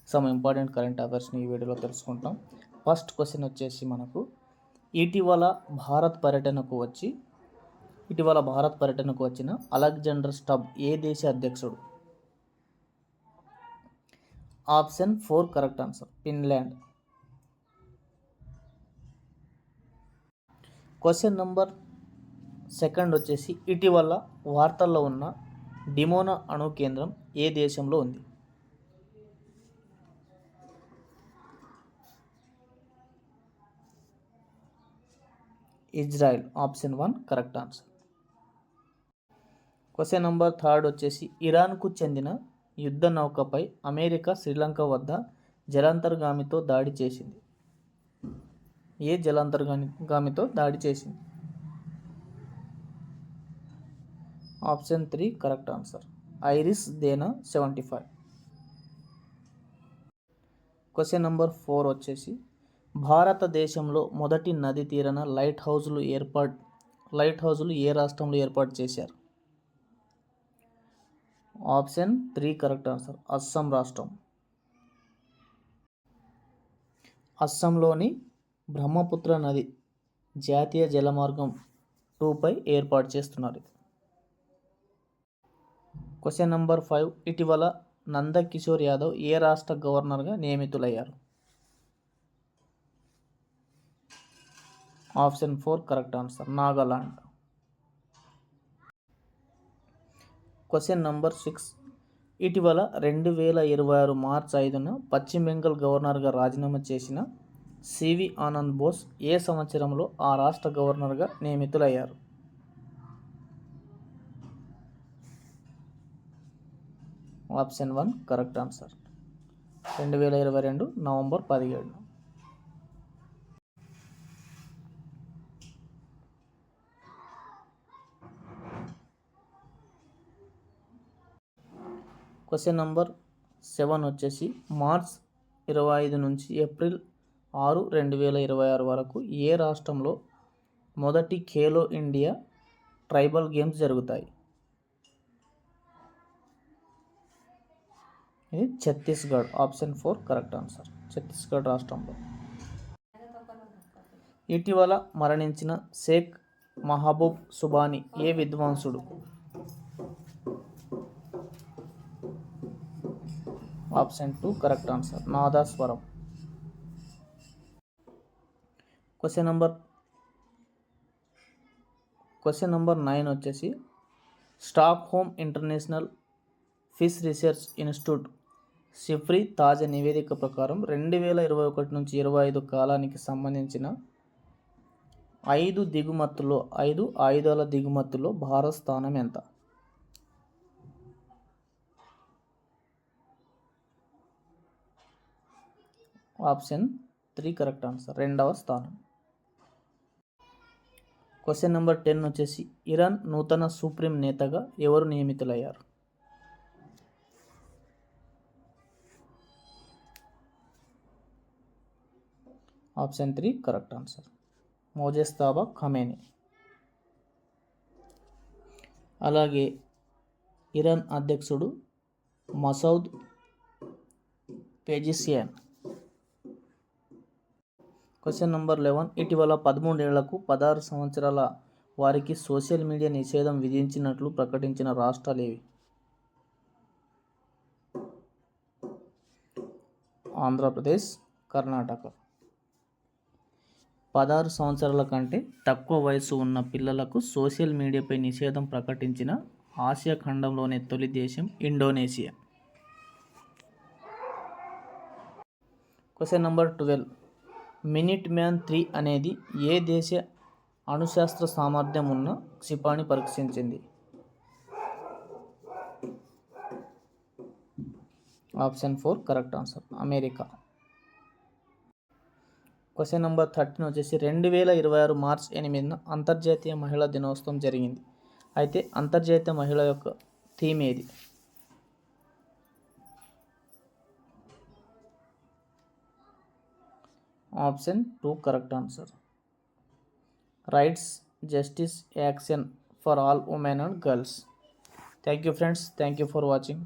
Some important current అఫైర్స్ని ఈ వీడియోలో తెలుసుకుంటాం. ఫస్ట్ క్వశ్చన్ వచ్చేసి మనకు ఇటీవల భారత్ పర్యటనకు వచ్చిన అలెగ్జాండర్ స్టబ్ ఏ దేశ అధ్యక్షుడు? Option 4 correct answer, Finland. Question number 2 వచ్చేసి ఇటీవల వార్తల్లో ఉన్న డిమోనా అణు కేంద్రం ఏ దేశంలో ఉంది? Israel. Option 1 correct answer. Question number 3 వచ్చేసి ఇరాన్కు చెందిన యుద్ధ నౌకపై అమెరికా శ్రీలంక వద్ద జలాంతర్గామితో దాడి చేసింది. ఏ జలాంతర్గామితో దాడి చేసింది? Option 3 correct answer, IRIS Dena 75. Question number 4 వచ్చేసి భారతదేశంలో మొదటి నది తీరన లైట్ హౌజులు ఏ రాష్ట్రంలో ఏర్పాటు చేశారు? ఆప్షన్ 3 కరెక్ట్ ఆన్సర్, అస్సాం రాష్ట్రం. అస్సాంలోని బ్రహ్మపుత్ర నది జాతీయ జలమార్గం 2పై ఏర్పాటు చేస్తున్నారు. క్వశ్చన్ నెంబర్ 5 ఇటీవల నందకిషోర్ యాదవ్ ఏ రాష్ట్ర గవర్నర్గా నియమితులయ్యారు? Option 4 correct answer, Nagaland. Question number 6 ఇటీవల 2026 మార్చి 5న పశ్చిమ బెంగాల్ గవర్నర్గా రాజీనామా చేసిన సివి ఆనంద్ బోస్ ఏ సంవత్సరంలో ఆ రాష్ట్ర గవర్నర్గా నియమితులయ్యారు? Option 1 correct answer, 2022 November 17. Question number 7 వచ్చేసి మార్చ్ 25 నుంచి ఏప్రిల్ 6, 2026 వరకు ఏ రాష్ట్రంలో మొదటి ఖేలో ఇండియా ట్రైబల్ గేమ్స్ జరుగుతాయి? ఇది Chhattisgarh. Option 4 correct answer, Chhattisgarh రాష్ట్రంలో. ఇటీవల మరణించిన షేక్ మహబూబ్ సుబానీ ఏ విద్వాంసుడు? Option 2 correct answer, nadaswaram. Question number 9 వచ్చేసి Stockholm International Peace Research Institute SIPRI తాజా నివేదిక ప్రకారం 2021 నుంచి 25 కాలానికి సంబంధించిన 5 ఆయుధాల దిగుమతుల్లో భారత్ స్థానం ఎంత? ఆప్షన్ 3 కరెక్ట్ ఆన్సర్, 2వ స్థానం. క్వశ్చన్ నెంబర్ 10 వచ్చేసి ఇరాన్ నూతన సుప్రీం నేతగా ఎవరు నియమితులయ్యారు? Option 3 correct answer, Mojtaba Khamenei. అలాగే ఇరాన్ అధ్యక్షుడు మసౌద్ పెజిషియన్. క్వశ్చన్ నెంబర్ 11 ఇటీవల 13 ఏళ్లకు 16 సంవత్సరాల వారికి సోషల్ మీడియా నిషేధం విధించినట్లు ప్రకటించిన రాష్ట్రాలు ఏవి? ఆంధ్రప్రదేశ్, కర్ణాటక. 16 సంవత్సరాల కంటే తక్కువ వయసు ఉన్న పిల్లలకు సోషల్ మీడియాపై నిషేధం ప్రకటించిన ఆసియా ఖండంలోని తొలి దేశం Indonesia. Question number 12 Minuteman 3 అనేది ఏ దేశ అణుశాస్త్ర సామర్థ్యం ఉన్న క్షిపణి పరీక్షించింది? Option 4 correct answer, America. Question number 13 వచ్చేసి 2026 మార్చ్ 8న అంతర్జాతీయ మహిళా దినోత్సవం జరిగింది. అయితే అంతర్జాతీయ మహిళ యొక్క థీమ్ ఏది? Option 2 correct answer, rights, justice, action for all women and girls. Thank you friends, thank you for watching.